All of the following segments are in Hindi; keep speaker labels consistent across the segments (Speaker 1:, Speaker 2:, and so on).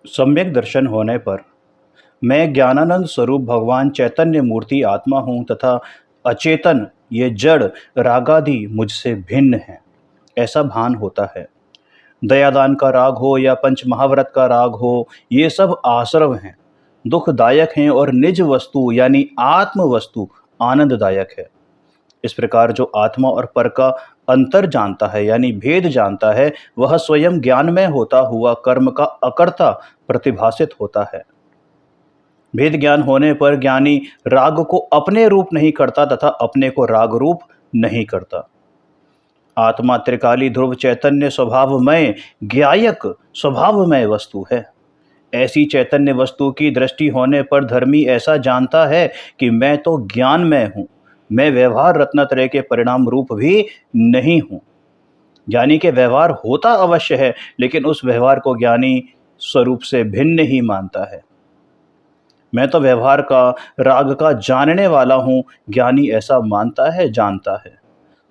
Speaker 1: सम्यक दर्शन होने पर मैं ज्ञानानंद स्वरूप भगवान चैतन्य मूर्ति आत्मा हूँ तथा अचेतन ये जड़ रागादि मुझसे भिन्न है, ऐसा भान होता है। दयादान का राग हो या पंच महाव्रत का राग हो, ये सब आश्रव हैं, दुखदायक हैं और निज वस्तु यानी आत्म वस्तु आनंददायक है। इस प्रकार जो आत्मा और पर का अंतर जानता है यानी भेद जानता है, वह स्वयं ज्ञान में होता हुआ कर्म का अकर्ता प्रतिभासित होता है। भेद ज्ञान होने पर ज्ञानी राग को अपने रूप नहीं करता तथा अपने को राग रूप नहीं करता। आत्मा त्रिकाली ध्रुव चैतन्य स्वभावमय ज्ञायक स्वभावमय वस्तु है। ऐसी चैतन्य वस्तु की दृष्टि होने पर धर्मी ऐसा जानता है कि मैं तो ज्ञानमय हूँ, मैं व्यवहार रत्नत्रय के परिणाम रूप भी नहीं हूँ। ज्ञानी के व्यवहार होता अवश्य है, लेकिन उस व्यवहार को ज्ञानी स्वरूप से भिन्न ही मानता है। मैं तो व्यवहार का राग का जानने वाला हूँ, ज्ञानी ऐसा मानता है, जानता है।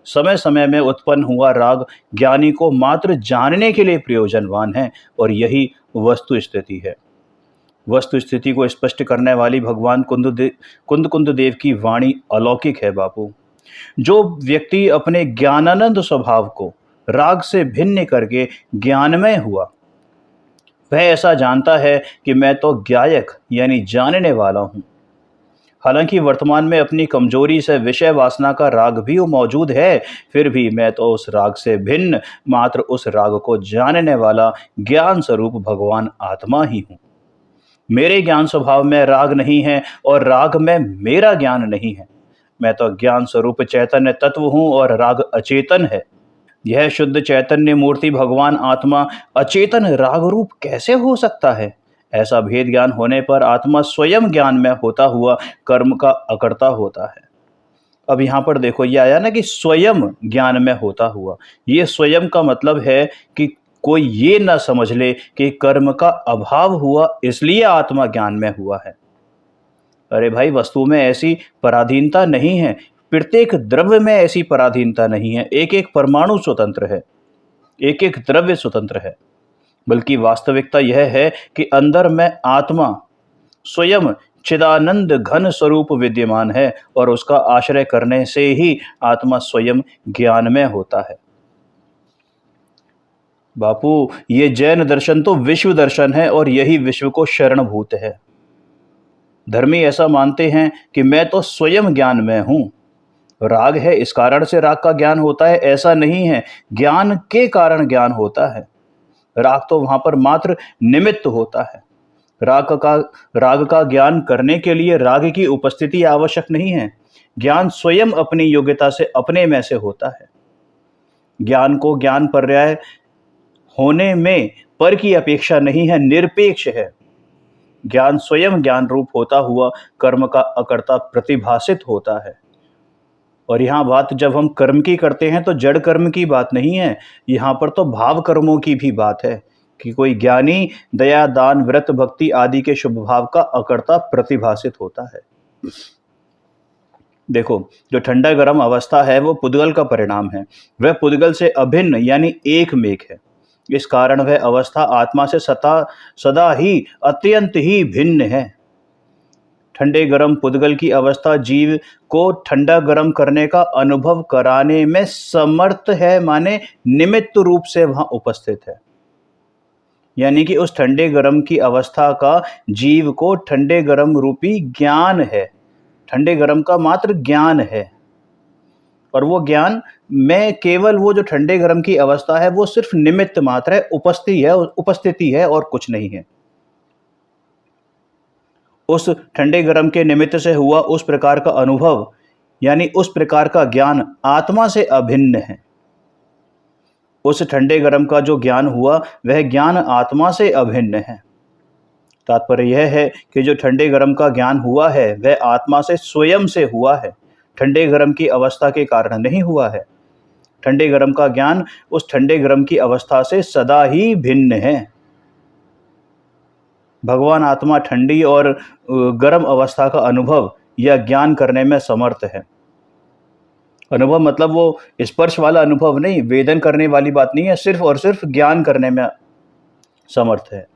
Speaker 1: समय समय में उत्पन्न हुआ राग ज्ञानी को मात्र जानने के लिए प्रयोजनवान है और यही वस्तु स्थिति है। वस्तु स्थिति को स्पष्ट करने वाली भगवान कुंद देव की वाणी अलौकिक है बापू। जो व्यक्ति अपने ज्ञानानंद स्वभाव को राग से भिन्न करके ज्ञानमय हुआ, वह ऐसा जानता है कि मैं तो ज्ञायक यानी जानने वाला हूँ। हालांकि वर्तमान में अपनी कमजोरी से विषय वासना का राग भी मौजूद है, फिर भी मैं तो उस राग से भिन्न मात्र उस राग को जानने वाला ज्ञान स्वरूप भगवान आत्मा ही हूँ। मेरे ज्ञान स्वभाव में राग नहीं है और राग में मेरा ज्ञान नहीं है। मैं तो ज्ञान स्वरूप चैतन्य तत्व हूँ और राग अचेतन है। यह शुद्ध चैतन्य मूर्ति भगवान आत्मा अचेतन राग रूप कैसे हो सकता है? ऐसा भेद ज्ञान होने पर आत्मा स्वयं ज्ञान में होता हुआ कर्म का अकर्ता होता है। अब यहाँ पर देखो, ये आया ना कि स्वयं ज्ञान में होता हुआ। ये स्वयं का मतलब है कि कोई ये ना समझ ले कि कर्म का अभाव हुआ इसलिए आत्मा ज्ञान में हुआ है। अरे भाई, वस्तु में ऐसी पराधीनता नहीं है, प्रत्येक द्रव्य में ऐसी पराधीनता नहीं है। एक एक परमाणु स्वतंत्र है, एक एक द्रव्य स्वतंत्र है। बल्कि वास्तविकता यह है कि अंदर में आत्मा स्वयं चिदानंद घन स्वरूप विद्यमान है और उसका आश्रय करने से ही आत्मा स्वयं ज्ञान में होता है। बापू, ये जैन दर्शन तो विश्व दर्शन है और यही विश्व को शरणभूत है। धर्मी ऐसा मानते हैं कि मैं तो स्वयं ज्ञान में हूँ। राग है इस कारण से राग का ज्ञान होता है, ऐसा नहीं है। ज्ञान के कारण ज्ञान होता है। राग तो वहां पर मात्र निमित्त होता है। राग का ज्ञान करने के लिए राग की उपस्थिति आवश्यक नहीं है। ज्ञान स्वयं अपनी योग्यता से अपने में से होता है। ज्ञान को ज्ञान पर्याय होने में पर की अपेक्षा नहीं है, निरपेक्ष है। ज्ञान स्वयं ज्ञान रूप होता हुआ कर्म का अकर्ता प्रतिभासित होता है। और यहाँ बात जब हम कर्म की करते हैं तो जड़ कर्म की बात नहीं है, यहाँ पर तो भाव कर्मों की भी बात है कि कोई ज्ञानी दया दान व्रत भक्ति आदि के शुभ भाव का अकर्ता प्रतिभासित होता है। देखो, जो ठंडा गर्म अवस्था है वो पुद्गल का परिणाम है। वह पुद्गल से अभिन्न यानी एक मेक है। इस कारण वह अवस्था आत्मा से सदा ही अत्यंत ही भिन्न है। ठंडे गर्म पुद्गल की अवस्था जीव को ठंडा गर्म करने का अनुभव कराने में समर्थ है, माने निमित्त रूप से वहां उपस्थित है। यानी कि उस ठंडे गर्म की अवस्था का जीव को ठंडे गर्म रूपी ज्ञान है। ठंडे गर्म का मात्र ज्ञान है और वो ज्ञान में केवल वो जो ठंडे गर्म की अवस्था है वो सिर्फ निमित्त मात्र है, उपस्थिति है और कुछ नहीं है। उस ठंडे गर्म के निमित्त से हुआ उस प्रकार का अनुभव यानी उस प्रकार का ज्ञान आत्मा से अभिन्न है। उस ठंडे गर्म का जो ज्ञान हुआ वह ज्ञान आत्मा से अभिन्न है। तात्पर्य यह है कि जो ठंडे गर्म का ज्ञान हुआ है वह आत्मा से स्वयं से हुआ है, ठंडे गर्म की अवस्था के कारण नहीं हुआ है। ठंडे गर्म का ज्ञान उस ठंडे गर्म की अवस्था से सदा ही भिन्न है। भगवान आत्मा ठंडी और गर्म अवस्था का अनुभव या ज्ञान करने में समर्थ है। अनुभव मतलब वो स्पर्श वाला अनुभव नहीं, वेदन करने वाली बात नहीं है, सिर्फ और सिर्फ ज्ञान करने में समर्थ है।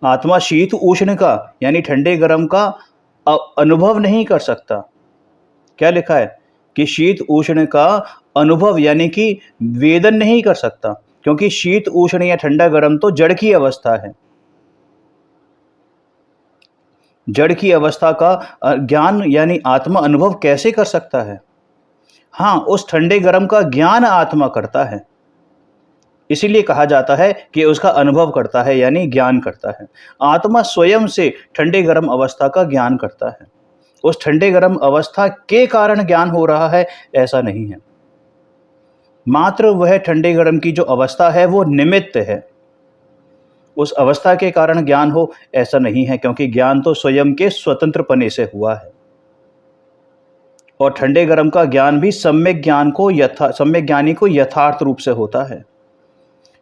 Speaker 1: आत्मा शीत उष्ण का यानी ठंडे गर्म का अनुभव नहीं कर सकता। क्या लिखा है कि शीत उष्ण का अनुभव यानी कि वेदन नहीं कर सकता, क्योंकि शीत उष्ण या ठंडा गर्म तो जड़ की अवस्था है। जड़ की अवस्था का ज्ञान यानी आत्मा अनुभव कैसे कर सकता है? हाँ, उस ठंडे गर्म का ज्ञान आत्मा करता है, इसीलिए कहा जाता है कि उसका अनुभव करता है यानी ज्ञान करता है। आत्मा स्वयं से ठंडे गर्म अवस्था का ज्ञान करता है। उस ठंडे गर्म अवस्था के कारण ज्ञान हो रहा है ऐसा नहीं है। मात्र वह ठंडे गर्म की जो अवस्था है वो निमित्त है। उस अवस्था के कारण ज्ञान हो ऐसा नहीं है, क्योंकि ज्ञान तो स्वयं के स्वतंत्रपने से हुआ है। और ठंडे गर्म का ज्ञान भी सम्यक ज्ञानी को यथार्थ रूप से होता है।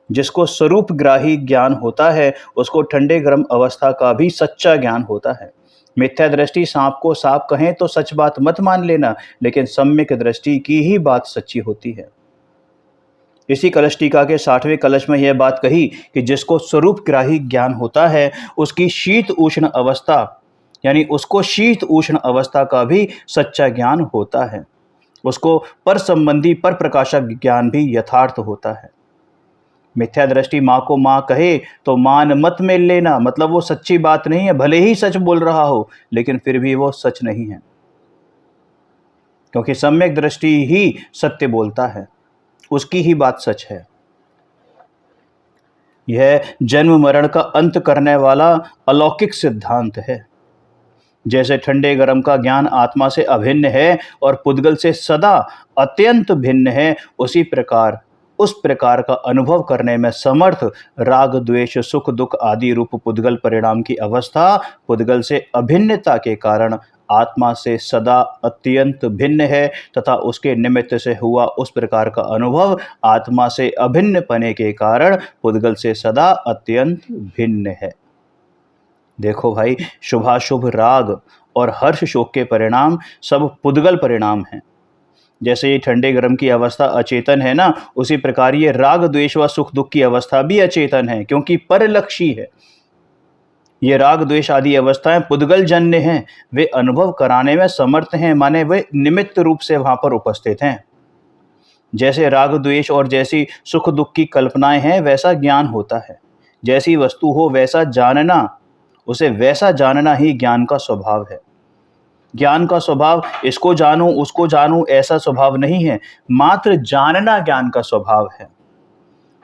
Speaker 1: जिसको स्वरूप ग्राही ज्ञान होता है उसको ठंडे गर्म अवस्था का भी सच्चा ज्ञान होता है। मिथ्या दृष्टि सांप को सांप कहें तो सच बात मत मान लेना, लेकिन सम्यक दृष्टि की ही बात सच्ची होती है। इसी कलश टीका के 60वें कलश में यह बात कही कि जिसको स्वरूप ग्राही ज्ञान होता है उसकी शीत उष्ण अवस्था यानी उसको शीत उष्ण अवस्था का भी सच्चा ज्ञान होता है। उसको पर संबंधी पर प्रकाशक ज्ञान भी यथार्थ होता है। मिथ्या दृष्टि माँ को माँ कहे तो मान मत में लेना, मतलब वो सच्ची बात नहीं है, भले ही सच बोल रहा हो लेकिन फिर भी वो सच नहीं है, क्योंकि सम्यक दृष्टि ही सत्य बोलता है, उसकी ही बात सच है। यह जन्म मरण का अंत करने वाला अलौकिक सिद्धांत है। जैसे ठंडे गर्म का ज्ञान आत्मा से अभिन्न है और पुद्गल से सदा अत्यंत भिन्न है, उसी प्रकार उस प्रकार का अनुभव करने में समर्थ राग द्वेष सुख दुख आदि रूप पुद्गल परिणाम की अवस्था पुद्गल से अभिन्नता के कारण आत्मा से सदा अत्यंत भिन्न है, तथा उसके निमित्त से हुआ उस प्रकार का अनुभव आत्मा से अभिन्न पने के कारण पुद्गल से सदा अत्यंत भिन्न है। देखो भाई, शुभाशुभ राग और हर्ष शोक के परिणाम सब पुद्गल परिणाम हैं। जैसे ये ठंडे गर्म की अवस्था अचेतन है ना, उसी प्रकार ये राग द्वेष व सुख दुख की अवस्था भी अचेतन है, क्योंकि परलक्षी है। ये राग द्वेष आदि अवस्थाएं पुद्गल जन्य हैं, वे अनुभव कराने में समर्थ हैं, माने वे निमित्त रूप से वहां पर उपस्थित हैं। जैसे राग द्वेष और जैसी सुख दुख की कल्पनाएं हैं वैसा ज्ञान होता है। जैसी वस्तु हो वैसा जानना, उसे वैसा जानना ही ज्ञान का स्वभाव है। ज्ञान का स्वभाव इसको जानूं उसको जानूं ऐसा स्वभाव नहीं है, मात्र जानना ज्ञान का स्वभाव है।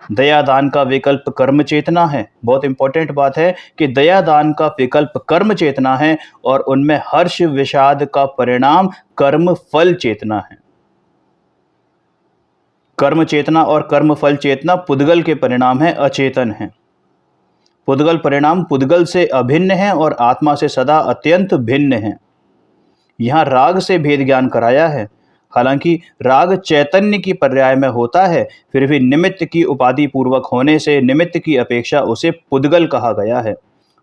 Speaker 1: दया दान का विकल्प कर्म चेतना है। बहुत इंपॉर्टेंट बात है कि दया दान का विकल्प कर्म चेतना है और उनमें हर्ष विषाद का परिणाम कर्म फल चेतना है। कर्म चेतना और कर्म फल चेतना पुद्गल के परिणाम है, अचेतन है। पुद्गल परिणाम पुद्गल से अभिन्न है और आत्मा से सदा अत्यंत भिन्न है। यहाँ राग से भेद ज्ञान कराया है। हालांकि राग चैतन्य की पर्याय में होता है, फिर भी निमित्त की उपाधि पूर्वक होने से निमित्त की अपेक्षा उसे पुद्गल कहा गया है।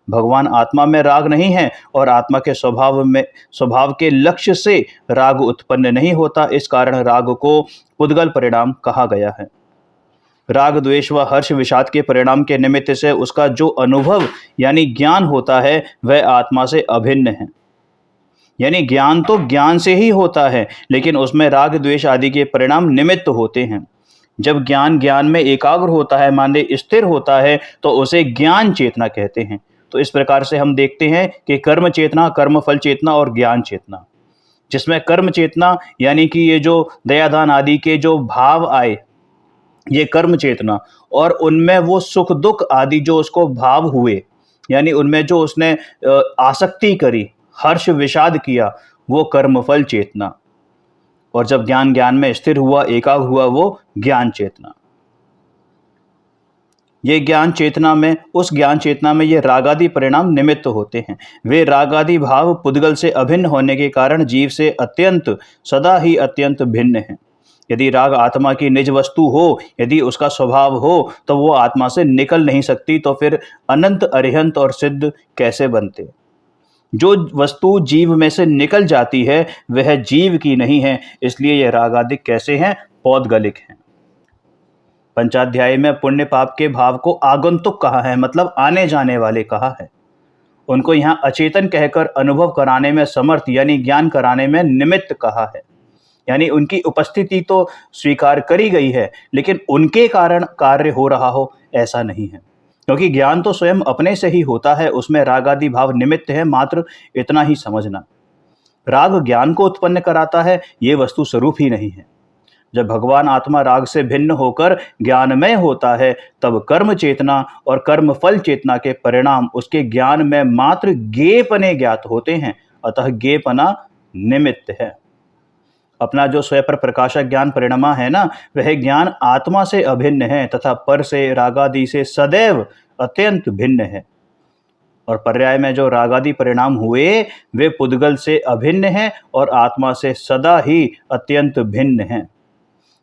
Speaker 1: भगवान आत्मा में राग नहीं है और आत्मा के स्वभाव के लक्ष्य से राग उत्पन्न नहीं होता, इस कारण राग को पुद्गल परिणाम कहा गया है। राग द्वेष व हर्ष विषाद के परिणाम के निमित्त से उसका जो अनुभव यानी ज्ञान होता है वह आत्मा से अभिन्न है। यानी ज्ञान तो ज्ञान से ही होता है, लेकिन उसमें राग द्वेष आदि के परिणाम निमित्त होते हैं। जब ज्ञान ज्ञान में एकाग्र होता है, माने स्थिर होता है, तो उसे ज्ञान चेतना कहते हैं। तो इस प्रकार से हम देखते हैं कि कर्म चेतना, कर्म फल चेतना और ज्ञान चेतना, जिसमें कर्म चेतना यानी कि ये जो दयादान आदि के जो भाव आए, ये कर्म चेतना, और उनमें वो सुख दुख आदि जो उसको भाव हुए, यानी उनमें जो उसने आसक्ति करी, हर्ष विषाद किया, वो कर्मफल चेतना। और जब ज्ञान ज्ञान में स्थिर हुआ, एकाग्र हुआ, वो ज्ञान चेतना। ये ज्ञान चेतना में, उस ज्ञान चेतना में ये रागादि परिणाम निमित्त होते हैं। वे रागादि भाव पुद्गल से अभिन्न होने के कारण जीव से अत्यंत सदा ही अत्यंत भिन्न हैं। यदि राग आत्मा की निज वस्तु हो, यदि उसका स्वभाव हो, तो वो आत्मा से निकल नहीं सकती, तो फिर अनंत अरिहंत और सिद्ध कैसे बनते। जो वस्तु जीव में से निकल जाती है वह जीव की नहीं है, इसलिए यह रागादिक कैसे हैं, पौद्गलिक हैं। पंचाध्यायी में पुण्य पाप के भाव को आगंतुक कहा है, मतलब आने जाने वाले कहा है। उनको यहाँ अचेतन कहकर अनुभव कराने में समर्थ यानी ज्ञान कराने में निमित्त कहा है। यानी उनकी उपस्थिति तो स्वीकार करी गई है, लेकिन उनके कारण कार्य हो रहा हो ऐसा नहीं है, क्योंकि ज्ञान तो स्वयं अपने से ही होता है, उसमें राग आदि भाव निमित्त है, मात्र इतना ही समझना। राग ज्ञान को उत्पन्न कराता है, ये वस्तु स्वरूप ही नहीं है। जब भगवान आत्मा राग से भिन्न होकर ज्ञानमय होता है, तब कर्म चेतना और कर्म फल चेतना के परिणाम उसके ज्ञान में मात्र ज्ञेयपने ज्ञात होते हैं, अतः ज्ञेयपना निमित्त है। अपना जो स्वयं पर प्रकाशक ज्ञान परिणमा है ना, वह ज्ञान आत्मा से अभिन्न है तथा पर से रागादि से सदैव अत्यंत भिन्न है। और पर्याय में जो रागादि परिणाम हुए वे पुद्गल से अभिन्न हैं और आत्मा से सदा ही अत्यंत भिन्न हैं।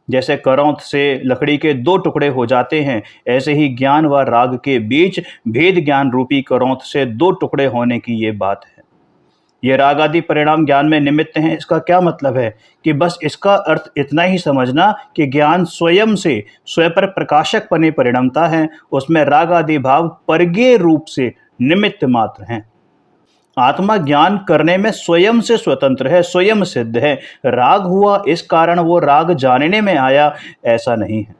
Speaker 1: जैसे करौंत से लकड़ी के दो टुकड़े हो जाते हैं, ऐसे ही ज्ञान व राग के बीच भेद ज्ञान रूपी करौंत से दो टुकड़े होने की ये बात है। ये राग आदि परिणाम ज्ञान में निमित्त हैं, इसका क्या मतलब है कि बस इसका अर्थ इतना ही समझना कि ज्ञान स्वयं से स्वयं पर प्रकाशक पने परिणमता है, उसमें राग आदि भाव परज्ञेय रूप से निमित्त मात्र हैं। आत्मा ज्ञान करने में स्वयं से स्वतंत्र है, स्वयं सिद्ध है। राग हुआ इस कारण वो राग जानने में आया, ऐसा नहीं है।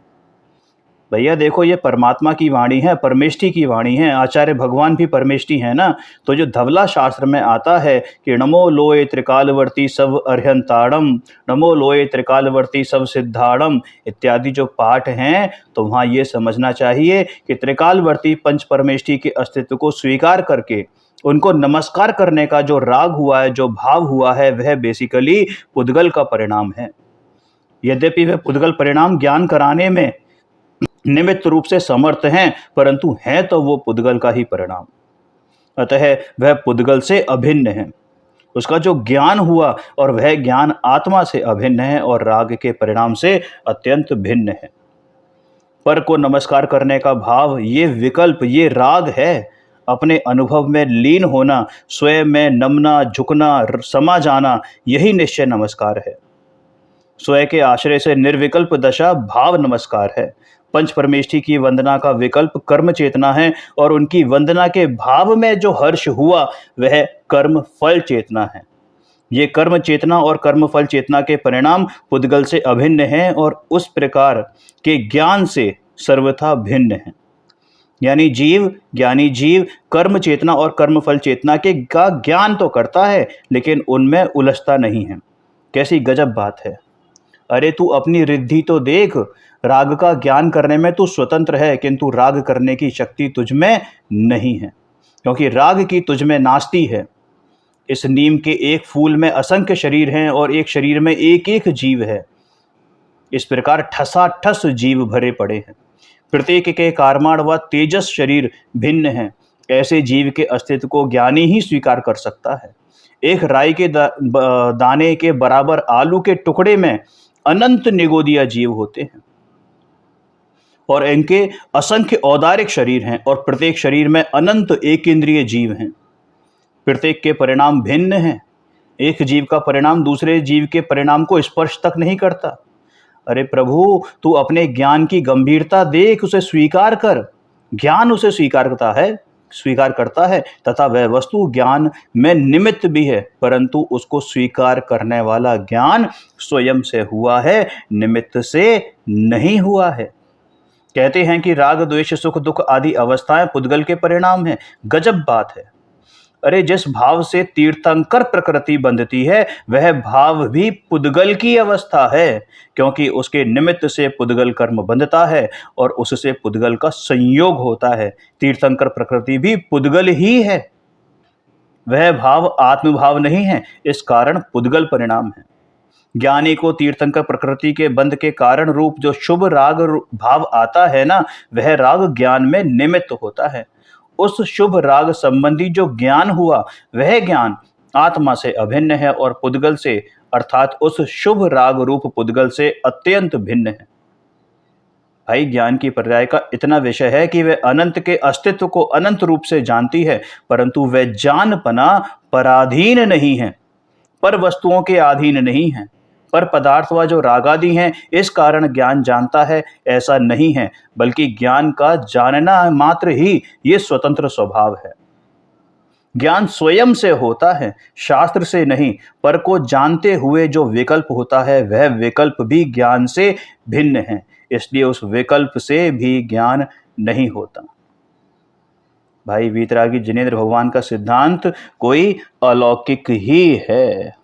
Speaker 1: भैया देखो, ये परमात्मा की वाणी है, परमेष्ठी की वाणी है, आचार्य भगवान भी परमेष्ठी है ना। तो जो धवला शास्त्र में आता है कि नमो लोए त्रिकालवर्ती सब अर्हंताड़म, नमो लोए त्रिकालवर्ती सब सिद्धाड़म इत्यादि जो पाठ हैं, तो वहाँ ये समझना चाहिए कि त्रिकालवर्ती पंच परमेष्ठी के अस्तित्व को स्वीकार करके उनको नमस्कार करने का जो राग हुआ है, जो भाव हुआ है, वह बेसिकली पुद्गल का परिणाम है। यद्यपि वह पुद्गल परिणाम ज्ञान कराने में निमित्त रूप से समर्थ हैं, परंतु है तो वो पुद्गल का ही परिणाम, अतः वह पुद्गल से अभिन्न है। उसका जो ज्ञान हुआ और वह ज्ञान आत्मा से अभिन्न है और राग के परिणाम से अत्यंत भिन्न है। पर को नमस्कार करने का भाव, ये विकल्प, ये राग है। अपने अनुभव में लीन होना, स्वयं में नमना, झुकना, समा जाना, यही निश्चय नमस्कार है। स्वयं के आश्रय से निर्विकल्प दशा भाव नमस्कार है। पंच परमेष्ठी की वंदना का विकल्प कर्म चेतना है और उनकी वंदना के भाव में जो हर्ष हुआ वह कर्म फल चेतना है। ये कर्म चेतना और कर्म फल चेतना के परिणाम पुद्गल से अभिन्न हैं और उस प्रकार के ज्ञान से सर्वथा भिन्न हैं। यानी जीव, ज्ञानी जीव कर्म चेतना और कर्म फल चेतना के का ज्ञान तो करता है, लेकिन उनमें उलझता नहीं है। कैसी गजब बात है। अरे तू अपनी रिद्धि तो देख, राग का ज्ञान करने में तू स्वतंत्र है, किंतु राग करने की शक्ति तुझ में नहीं है, क्योंकि राग की तुझ में नास्ती है। इस नीम के एक फूल में असंख्य शरीर हैं और एक शरीर में एक एक जीव है। इस प्रकार ठसाठस जीव भरे पड़े हैं। प्रत्येक के कारमाण व तेजस शरीर भिन्न हैं। ऐसे जीव के अस्तित्व को ज्ञानी ही स्वीकार कर सकता है। एक राई के दाने के बराबर आलू के टुकड़े में अनंत निगोदिया जीव होते हैं और इनके असंख्य औदारिक शरीर हैं और प्रत्येक शरीर में अनंत एक इंद्रिय जीव हैं। प्रत्येक के परिणाम भिन्न हैं। एक जीव का परिणाम दूसरे जीव के परिणाम को स्पर्श तक नहीं करता। अरे प्रभु, तू अपने ज्ञान की गंभीरता देख, उसे स्वीकार कर। ज्ञान उसे स्वीकार करता है तथा वह वस्तु ज्ञान में निमित्त भी है, परंतु उसको स्वीकार करने वाला ज्ञान स्वयं से हुआ है, निमित्त से नहीं हुआ है। कहते हैं कि राग द्वेष सुख दुख आदि अवस्थाएं पुद्गल के परिणाम हैं। गजब बात है। अरे जिस भाव से तीर्थंकर प्रकृति बंधती है वह भाव भी पुद्गल की अवस्था है, क्योंकि उसके निमित्त से पुद्गल कर्म बंधता है और उससे पुद्गल का संयोग होता है। तीर्थंकर प्रकृति भी पुद्गल ही है, वह भाव आत्मभाव नहीं है, इस कारण पुद्गल परिणाम है। ज्ञानी को तीर्थंकर प्रकृति के बंध के कारण रूप जो शुभ राग भाव आता है ना, वह राग ज्ञान में निमित्त होता है। उस शुभ राग संबंधी जो ज्ञान हुआ वह ज्ञान आत्मा से अभिन्न है और पुद्गल से, अर्थात उस शुभ राग रूप पुद्गल से अत्यंत भिन्न है। भाई, ज्ञान की पर्याय का इतना विषय है कि वह अनंत के अस्तित्व को अनंत रूप से जानती है, परंतु वह जानपना पराधीन नहीं है, पर वस्तुओं के अधीन नहीं है। पर पदार्थ व जो रागादि हैं इस कारण ज्ञान जानता है, ऐसा नहीं है, बल्कि ज्ञान का जानना मात्र ही ये स्वतंत्र स्वभाव है। ज्ञान स्वयं से होता है, शास्त्र से नहीं। पर को जानते हुए जो विकल्प होता है वह विकल्प भी ज्ञान से भिन्न है, इसलिए उस विकल्प से भी ज्ञान नहीं होता। भाई वीतरागी जिनेंद्र भगवान का सिद्धांत कोई अलौकिक ही है।